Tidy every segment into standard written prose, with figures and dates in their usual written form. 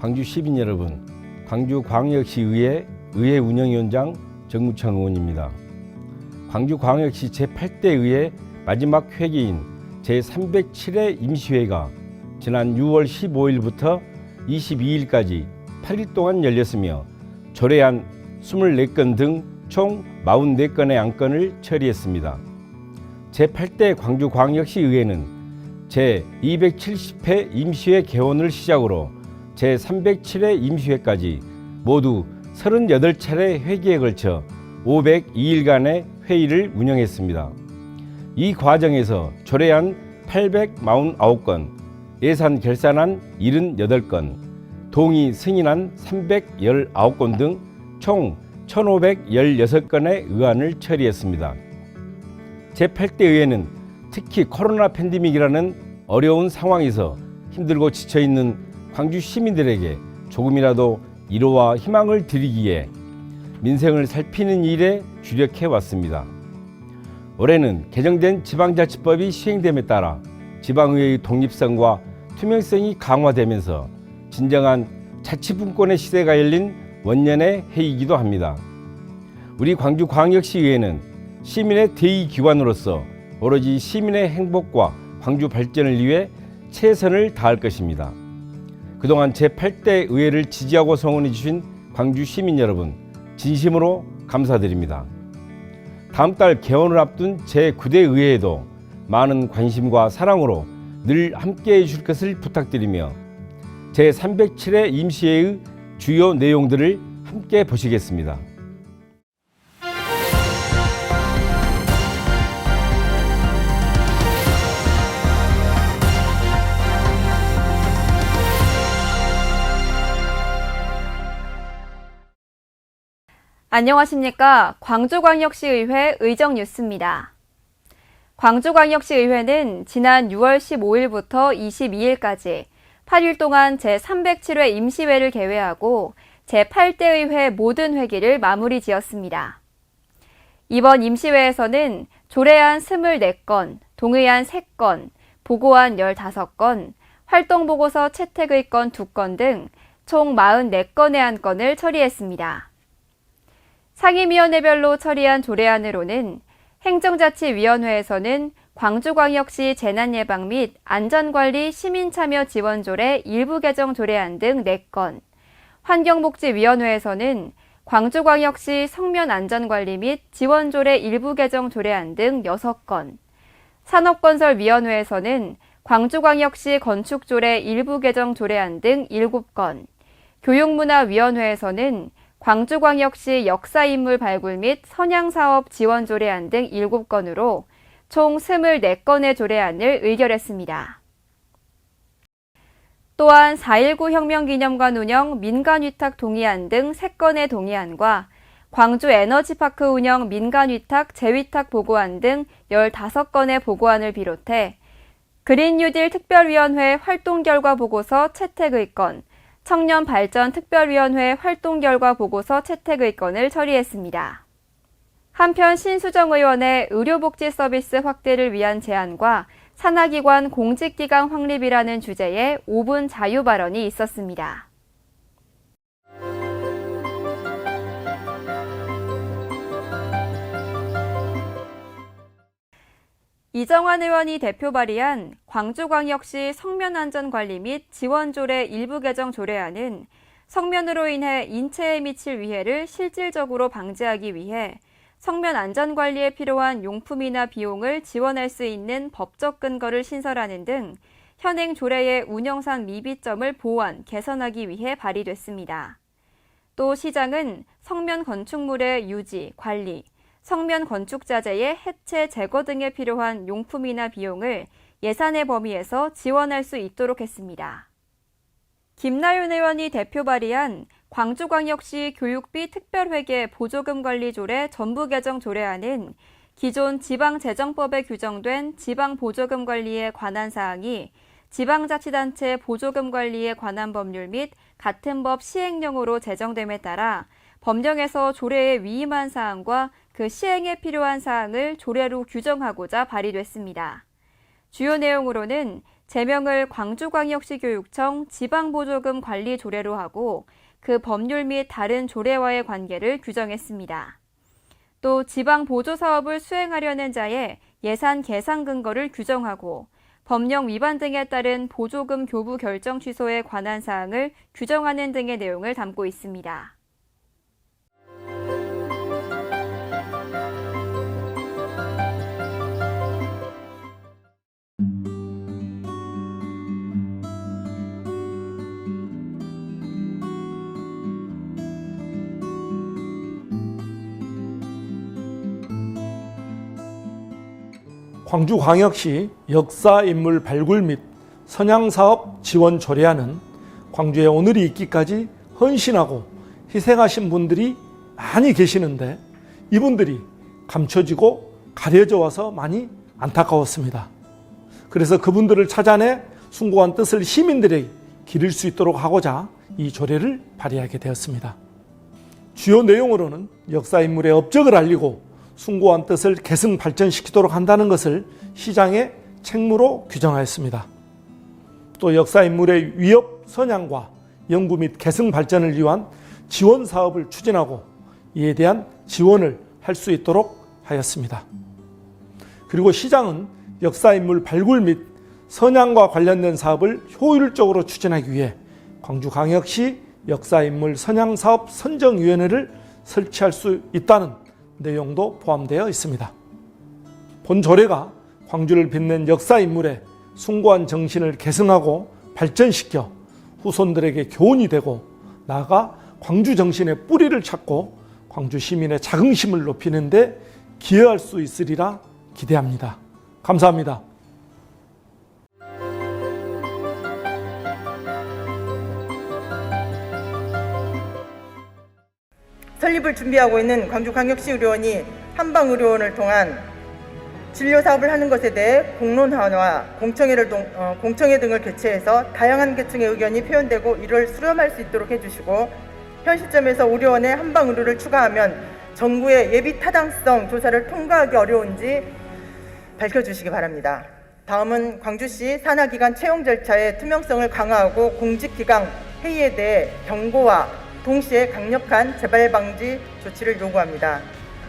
광주 시민 여러분, 광주광역시의회 의회 운영위원장 정무창 의원입니다. 광주광역시 제8대 의회 마지막 회기인 제307회 임시회가 지난 6월 15일부터 22일까지 8일 동안 열렸으며 조례안 24건 등 총 44건의 안건을 처리했습니다. 제8대 광주광역시의회는 제270회 임시회 개원을 시작으로 제307회 임시회까지 모두 38차례 회기에 걸쳐 502일간의 회의를 운영했습니다. 이 과정에서 조례안 849건, 예산 결산안 78건, 동의 승인안 319건 등 총 1516건의 의안을 처리했습니다. 제8대 의회는 특히 코로나 팬데믹이라는 어려운 상황에서 힘들고 지쳐있는 광주 시민들에게 조금이라도 위로와 희망을 드리기에 민생을 살피는 일에 주력해 왔습니다. 올해는 개정된 지방자치법이 시행됨에 따라 지방의회의 독립성과 투명성이 강화되면서 진정한 자치분권의 시대가 열린 원년의 해이기도 합니다. 우리 광주광역시의회는 시민의 대의기관으로서 오로지 시민의 행복과 광주 발전을 위해 최선을 다할 것입니다. 그동안 제8대 의회를 지지하고 성원해 주신 광주 시민 여러분, 진심으로 감사드립니다. 다음 달 개원을 앞둔 제9대 의회에도 많은 관심과 사랑으로 늘 함께해 줄 것을 부탁드리며 제307회 임시회의 주요 내용들을 함께 보시겠습니다. 안녕하십니까. 광주광역시의회 의정뉴스입니다. 광주광역시의회는 지난 6월 15일부터 22일까지 8일 동안 제307회 임시회를 개회하고 제8대 의회 모든 회기를 마무리 지었습니다. 이번 임시회에서는 조례안 24건, 동의안 3건, 보고안 15건, 활동보고서 채택의 건 2건 등 총 44건의 안건을 처리했습니다. 상임위원회별로 처리한 조례안으로는 행정자치위원회에서는 광주광역시 재난예방 및 안전관리 시민참여 지원조례 일부 개정 조례안 등 4건, 환경복지위원회에서는 광주광역시 성면안전관리 및 지원조례 일부 개정 조례안 등 6건, 산업건설위원회에서는 광주광역시 건축조례 일부 개정 조례안 등 7건, 교육문화위원회에서는 광주광역시 역사인물 발굴 및 선양사업 지원 조례안 등 7건으로 총 24건의 조례안을 의결했습니다. 또한 4.19 혁명기념관 운영 민간위탁 동의안 등 3건의 동의안과 광주 에너지파크 운영 민간위탁 재위탁 보고안 등 15건의 보고안을 비롯해 그린뉴딜 특별위원회 활동결과 보고서 채택의 건, 청년발전특별위원회 활동결과 보고서 채택의 건을 처리했습니다. 한편 신수정 의원의 의료복지 서비스 확대를 위한 제안과 산하기관 공직기강 확립이라는 주제의 5분 자유 발언이 있었습니다. 이정환 의원이 대표 발의한 광주광역시 성면안전관리 및 지원조례 일부 개정 조례안은 성면으로 인해 인체에 미칠 위해를 실질적으로 방지하기 위해 성면안전관리에 필요한 용품이나 비용을 지원할 수 있는 법적 근거를 신설하는 등 현행 조례의 운영상 미비점을 보완, 개선하기 위해 발의됐습니다. 또 시장은 성면 건축물의 유지, 관리, 성면 건축자재의 해체, 제거 등에 필요한 용품이나 비용을 예산의 범위에서 지원할 수 있도록 했습니다. 김나윤 의원이 대표 발의한 광주광역시 교육비 특별회계 보조금 관리 조례 전부 개정 조례안은 기존 지방재정법에 규정된 지방보조금 관리에 관한 사항이 지방자치단체 보조금 관리에 관한 법률 및 같은 법 시행령으로 제정됨에 따라 법령에서 조례에 위임한 사항과 그 시행에 필요한 사항을 조례로 규정하고자 발의됐습니다. 주요 내용으로는 제명을 광주광역시교육청 지방보조금 관리 조례로 하고 그 법률 및 다른 조례와의 관계를 규정했습니다. 또 지방보조사업을 수행하려는 자의 예산 계산 근거를 규정하고 법령 위반 등에 따른 보조금 교부 결정 취소에 관한 사항을 규정하는 등의 내용을 담고 있습니다. 광주광역시 역사인물 발굴 및 선양사업 지원 조례안은 광주에 오늘이 있기까지 헌신하고 희생하신 분들이 많이 계시는데 이분들이 감춰지고 가려져 와서 많이 안타까웠습니다. 그래서 그분들을 찾아내 숭고한 뜻을 시민들에게 기릴 수 있도록 하고자 이 조례를 발의하게 되었습니다. 주요 내용으로는 역사인물의 업적을 알리고 숭고한 뜻을 계승 발전시키도록 한다는 것을 시장의 책무로 규정하였습니다. 또 역사인물의 위협 선양과 연구 및 계승 발전을 위한 지원 사업을 추진하고 이에 대한 지원을 할 수 있도록 하였습니다. 그리고 시장은 역사인물 발굴 및 선양과 관련된 사업을 효율적으로 추진하기 위해 광주광역시 역사인물 선양사업 선정위원회를 설치할 수 있다는 내용도 포함되어 있습니다. 본 조례가 광주를 빛낸 역사인물의 숭고한 정신을 계승하고 발전시켜 후손들에게 교훈이 되고 나아가 광주 정신의 뿌리를 찾고 광주 시민의 자긍심을 높이는 데 기여할 수 있으리라 기대합니다. 감사합니다. 설립을 준비하고 있는 광주광역시의료원이 한방의료원을 통한 진료사업을 하는 것에 대해 공론화와 공청회 등을 개최해서 다양한 계층의 의견이 표현되고 이를 수렴할 수 있도록 해주시고 현 시점에서 의료원에 한방의료를 추가하면 정부의 예비 타당성 조사를 통과하기 어려운지 밝혀주시기 바랍니다. 다음은 광주시 산하기관 채용 절차의 투명성을 강화하고 공직기강 회의에 대해 경고와 동시에 강력한 재발 방지 조치를 요구합니다.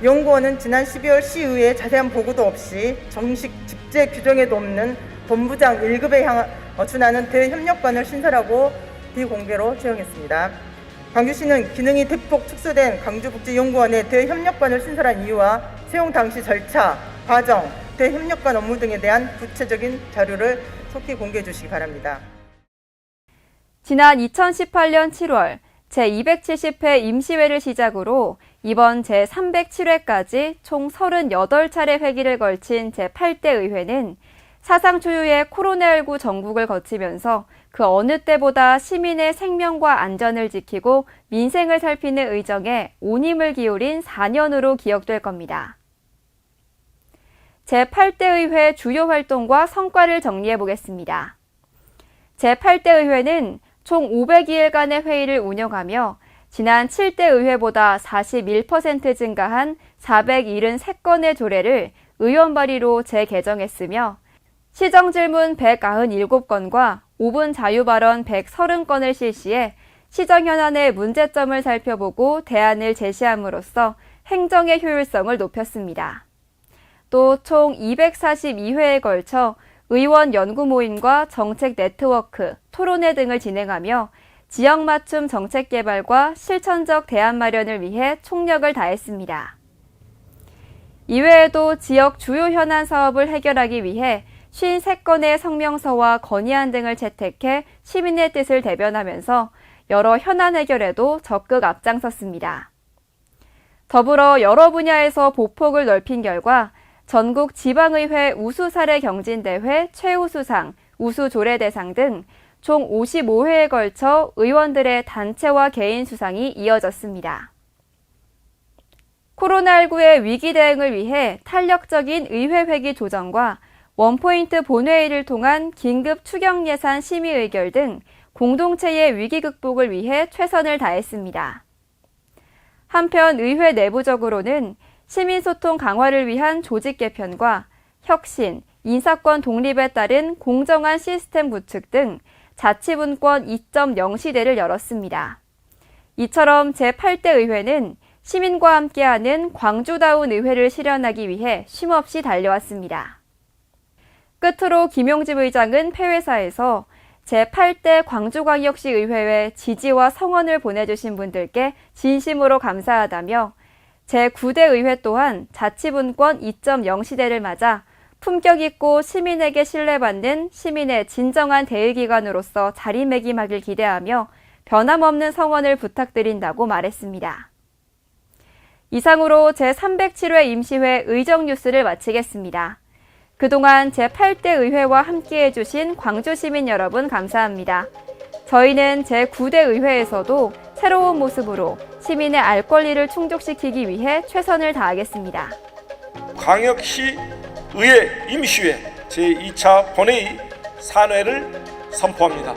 연구원은 지난 12월 시의회 자세한 보고도 없이 정식 직제 규정에도 없는 본부장 1급에 준하는 대협력관을 신설하고 비공개로 채용했습니다. 광주시는 기능이 대폭 축소된 광주국제연구원의 대협력관을 신설한 이유와 채용 당시 절차, 과정, 대협력관 업무 등에 대한 구체적인 자료를 속히 공개해 주시기 바랍니다. 지난 2018년 7월 제270회 임시회를 시작으로 이번 제307회까지 총 38차례 회기를 걸친 제8대 의회는 사상 초유의 코로나19 전국을 거치면서 그 어느 때보다 시민의 생명과 안전을 지키고 민생을 살피는 의정에 온 힘을 기울인 4년으로 기억될 겁니다. 제8대 의회 주요 활동과 성과를 정리해 보겠습니다. 제8대 의회는 총 502일간의 회의를 운영하며 지난 7대 의회보다 41% 증가한 473건의 조례를 의원 발의로 재개정했으며 시정질문 197건과 5분 자유발언 130건을 실시해 시정 현안의 문제점을 살펴보고 대안을 제시함으로써 행정의 효율성을 높였습니다. 또 총 242회에 걸쳐 의원 연구 모임과 정책 네트워크, 토론회 등을 진행하며 지역 맞춤 정책 개발과 실천적 대안 마련을 위해 총력을 다했습니다. 이외에도 지역 주요 현안 사업을 해결하기 위해 53건의 성명서와 건의안 등을 채택해 시민의 뜻을 대변하면서 여러 현안 해결에도 적극 앞장섰습니다. 더불어 여러 분야에서 보폭을 넓힌 결과 전국 지방의회 우수사례 경진대회 최우수상, 우수조례대상 등 총 55회에 걸쳐 의원들의 단체와 개인 수상이 이어졌습니다. 코로나19의 위기 대응을 위해 탄력적인 의회 회기 조정과 원포인트 본회의를 통한 긴급 추경 예산 심의 의결 등 공동체의 위기 극복을 위해 최선을 다했습니다. 한편 의회 내부적으로는 시민소통 강화를 위한 조직 개편과 혁신, 인사권 독립에 따른 공정한 시스템 구축 등 자치분권 2.0 시대를 열었습니다. 이처럼 제8대 의회는 시민과 함께하는 광주다운 의회를 실현하기 위해 쉼없이 달려왔습니다. 끝으로 김용집 의장은 폐회사에서 제8대 광주광역시 의회에 지지와 성원을 보내주신 분들께 진심으로 감사하다며 제9대 의회 또한 자치분권 2.0 시대를 맞아 품격 있고 시민에게 신뢰받는 시민의 진정한 대의기관으로서 자리매김하길 기대하며 변함없는 성원을 부탁드린다고 말했습니다. 이상으로 제307회 임시회 의정뉴스를 마치겠습니다. 그동안 제8대 의회와 함께해 주신 광주 시민 여러분 감사합니다. 저희는 제9대 의회에서도 새로운 모습으로 시민의 알 권리를 충족시키기 위해 최선을 다하겠습니다. 광역시 의회 임시회 제2차 본회의 산회를 선포합니다.